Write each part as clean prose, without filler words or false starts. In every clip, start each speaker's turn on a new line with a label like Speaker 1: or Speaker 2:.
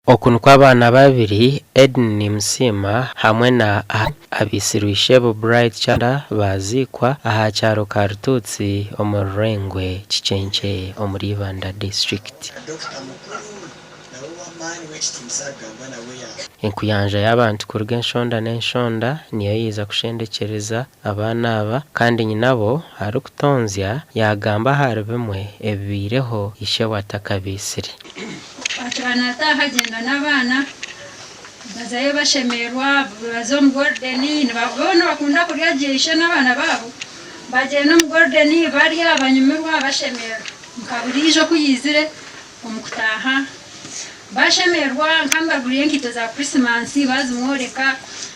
Speaker 1: Okunu kw'abaana babiri Eden Musima hamwe na abaitsirwe ishebo Bright Chanda baziikwa aha kyaro ka Rututsi omu Rurengwe Kicence omuri Ibanda district. Enkuyanja y'abantu kuruga enshonda n'enshonda niyo yiza kushendekereza abaana aba kandi nyinabo Okutonzya yagamba hari bimwe ebibireho ishebo atakabisire.
Speaker 2: Abaana tahagenda n'abaana bazayo bashemerwa bazo mu garden nibabona bakunda kurya jesha n'abaana babo bagenda mu garden barya abanyumirwa bashemerwa nkaburijo kuyizire omukutaha bashemerwa nkambaguriye nkito za Christmas bazumworeka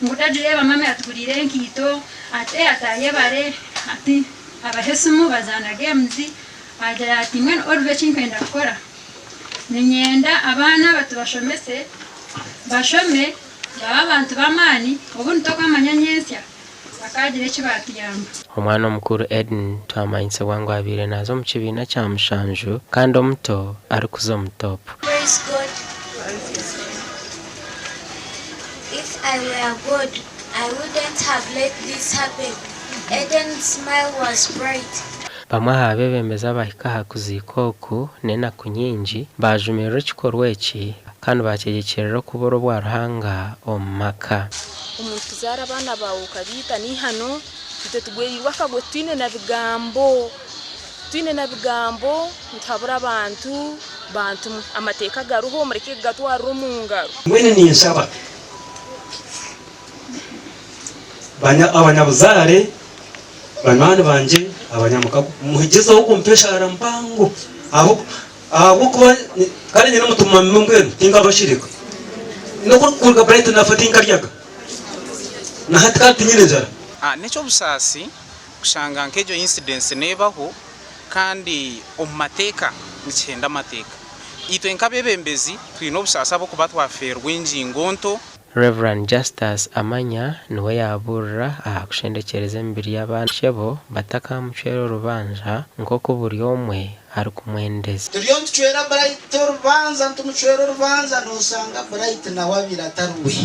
Speaker 2: ngutajireba mama yatugurire nkito ate ataye bare ati abahesumu bazana games agira ati mwen orbe chinkenda kora ninyenda abaana batu bashomese bashome baba abantu bamani obundi tokamanyanyesya bakagire kibatiyamba.
Speaker 1: Omwana omukuru Eden twamanyise wangu abire nazo mu kibiina kya mushanju kandi omuto ari kuza mu top.
Speaker 3: Praise God. If I were God, I wouldn't have let this happen. Eden's smile was bright.
Speaker 1: Bamwe habe bemeza bahika hakuzikoku nena kunyinji bajumirira kikorwa eki kandi bakegekerera kuboro bwa ruhanga omaka.
Speaker 4: Umuntu zara abana bawe ukabita ni hano tutetugwerirwa kagwe twine na bigambo ntabura abantu amateka garuho mureke gatwara umungaro.
Speaker 5: Mwene ni nsaba abanyabuzare banwane banje abanyamukago muhigezaho kumpesha arambango aho ko kare nyina mutuma mbwenu tinga bashirika no kurga Bright na fatinga ryaga na hatka tinyinezara
Speaker 6: necho busasi kushanga nkejo incidents nebaho kandi omateka nichenda mateka itwe nkabebembezi twino busasa bo kubatwa ferwe injingo nto.
Speaker 1: Reverend Justus Amanya niwe yaburira kushendekereza embiri y'abantu shebo batakamucwera urubanza nkoko buri omwe ari kumwendeza.
Speaker 7: Turiyo tucwera Bright urubanza ntumucwera urubanza nusanga Bright na wabira taruwe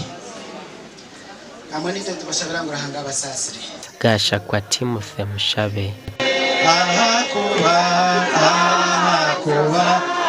Speaker 7: amani tete bashabira ngo rahanga basasire
Speaker 1: Gasha kwa Timothy Mushabe.
Speaker 7: Aha kuba